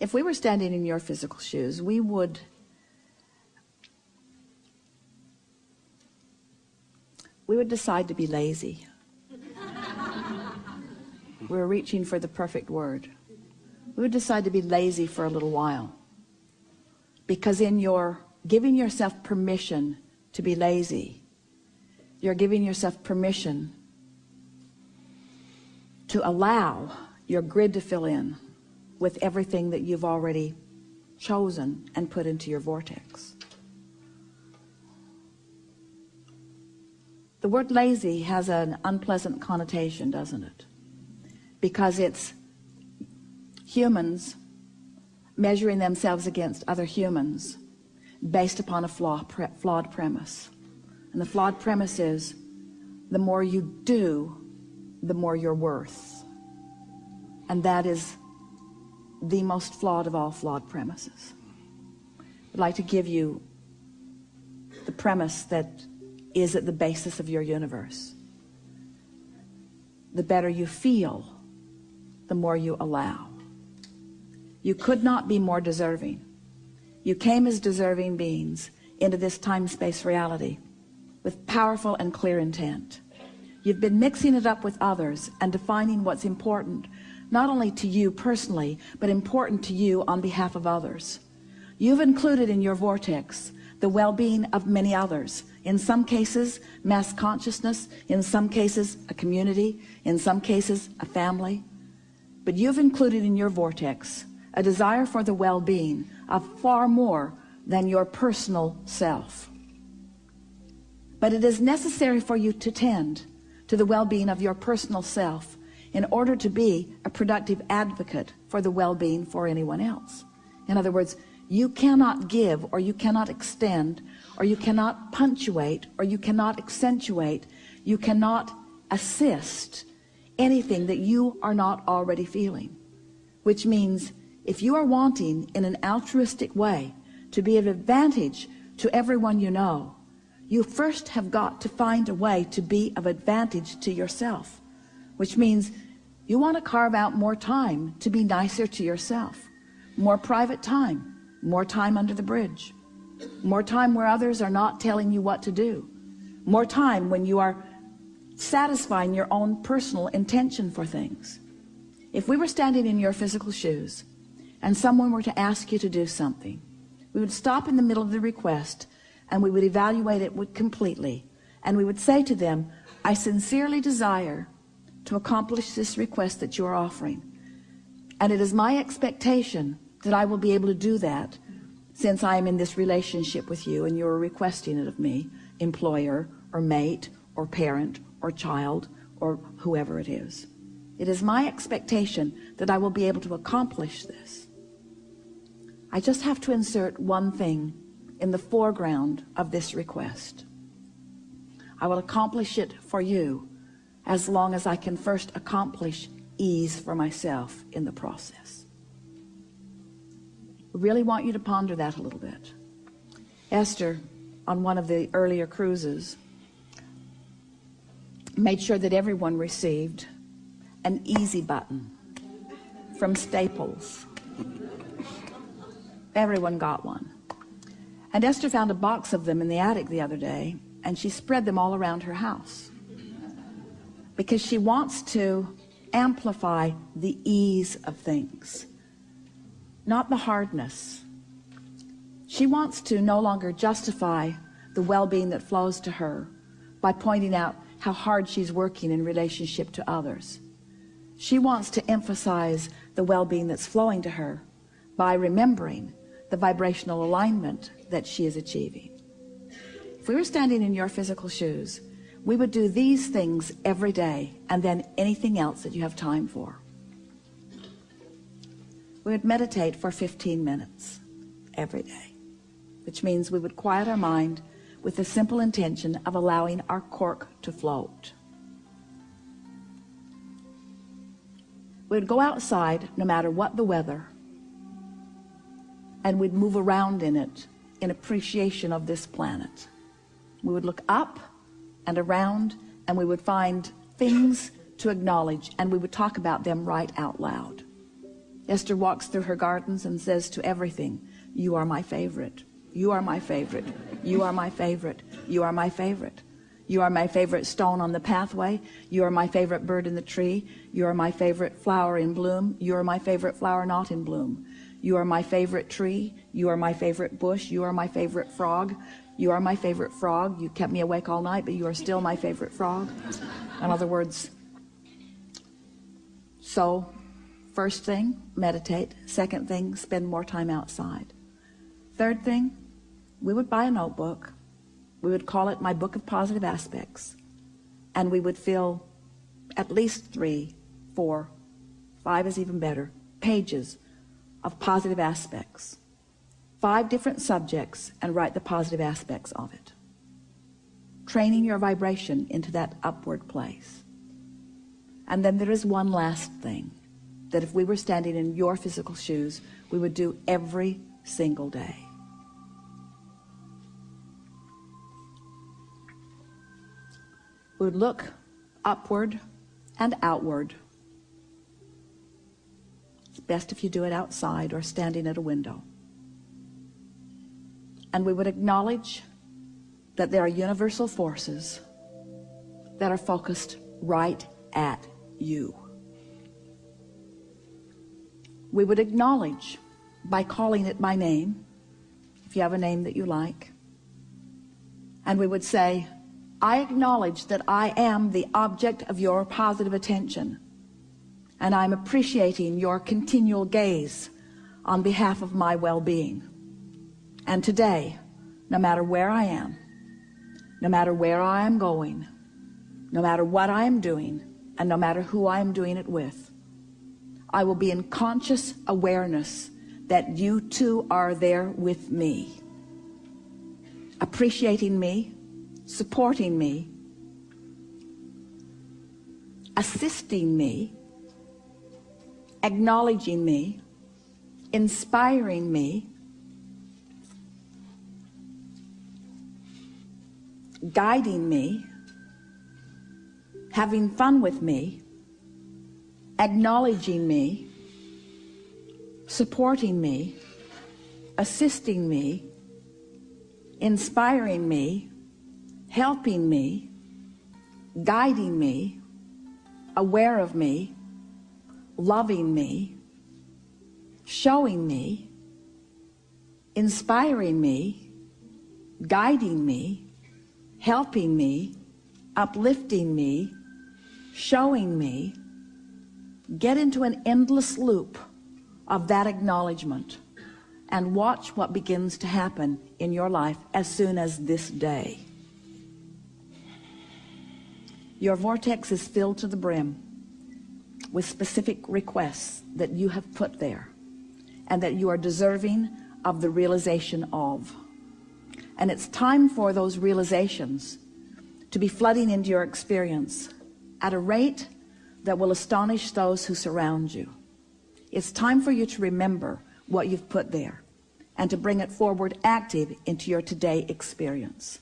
If we were standing in your physical shoes, we would decide to be lazy. We're reaching for the perfect word. We would decide to be lazy for a little while. Because in your giving yourself permission to be lazy, you're giving yourself permission to allow your grid to fill in with everything that you've already chosen and put into your vortex. The word lazy has an unpleasant connotation, doesn't it? Because it's humans measuring themselves against other humans based upon a flawed premise. And the flawed premise is, the more you do, the more you're worth. And that is the most flawed of all flawed premises. I'd like to give you the premise that is at the basis of your universe. The better you feel, the more you allow. You could not be more deserving. You came as deserving beings into this time-space reality with powerful and clear intent. You've been mixing it up with others and defining what's important, not only to you personally, but important to you on behalf of others. You've included in your vortex the well-being of many others. In some cases, mass consciousness. In some cases, a community. In some cases, a family. But you've included in your vortex a desire for the well-being of far more than your personal self. But it is necessary for you to tend to the well-being of your personal self in order to be a productive advocate for the well-being for anyone else. In other words, you cannot give, or you cannot extend, or you cannot punctuate, or you cannot accentuate, you cannot assist anything that you are not already feeling. Which means if you are wanting in an altruistic way to be of advantage to everyone you know, you first have got to find a way to be of advantage to yourself. Which means you want to carve out more time to be nicer to yourself. More private time. More time under the bridge. More time where others are not telling you what to do. More time when you are satisfying your own personal intention for things. If we were standing in your physical shoes and someone were to ask you to do something, we would stop in the middle of the request and we would evaluate it completely, and we would say to them, I sincerely desire to accomplish this request that you are offering, and it is my expectation that I will be able to do that since I am in this relationship with you and you're requesting it of me, employer or mate or parent or child or whoever it is. It is my expectation that I will be able to accomplish this. I just have to insert one thing in the foreground of this request. I will accomplish it for you as long as I can first accomplish ease for myself in the process. I really want you to ponder that a little bit. Esther, on one of the earlier cruises, made sure that everyone received an easy button from Staples. Everyone got one. And Esther found a box of them in the attic the other day, and she spread them all around her house because she wants to amplify the ease of things, not the hardness. She wants to no longer justify the well-being that flows to her by pointing out how hard she's working in relationship to others. She wants to emphasize the well-being that's flowing to her by remembering the vibrational alignment that she is achieving. If we were standing in your physical shoes, we would do these things every day, and then anything else that you have time for. We would meditate for 15 minutes every day, which means we would quiet our mind with the simple intention of allowing our cork to float. We would go outside no matter what the weather, and we'd move around in it in appreciation of this planet. We would look up and around, and we would find things to acknowledge, and we would talk about them right out loud. Esther walks through her gardens and says to everything, you are my favorite. You are my favorite. You are my favorite. You are my favorite. You are my favorite stone on the pathway. You are my favorite bird in the tree. You are my favorite flower in bloom. You are my favorite flower not in bloom. You are my favorite tree. You are my favorite bush. You are my favorite frog. You are my favorite frog. You kept me awake all night, but you are still my favorite frog. In other words, so first thing, meditate. Second thing, spend more time outside. Third thing, we would buy a notebook. We would call it My Book of Positive Aspects. And we would fill at least 3, 4, 5 is even better, pages of positive aspects. 5 different subjects, and write the positive aspects of it. Training your vibration into that upward place. And then there is one last thing that if we were standing in your physical shoes, we would do every single day. We would look upward and outward. It's best if you do it outside or standing at a window. And we would acknowledge that there are universal forces that are focused right at you. We would acknowledge by calling it by name, if you have a name that you like. And we would say, I acknowledge that I am the object of your positive attention, and I'm appreciating your continual gaze on behalf of my well-being. And today, no matter where I am, no matter where I am going, no matter what I am doing, and no matter who I am doing it with, I will be in conscious awareness that you too are there with me, appreciating me, supporting me, assisting me, acknowledging me, inspiring me, guiding me, having fun with me, acknowledging me, supporting me, assisting me, inspiring me, helping me, guiding me, aware of me, loving me, showing me, inspiring me, guiding me, helping me, uplifting me, showing me. Get into an endless loop of that acknowledgement and watch what begins to happen in your life as soon as this day. Your vortex is filled to the brim with specific requests that you have put there and that you are deserving of the realization of. And it's time for those realizations to be flooding into your experience at a rate that will astonish those who surround you. It's time for you to remember what you've put there and to bring it forward active into your today experience.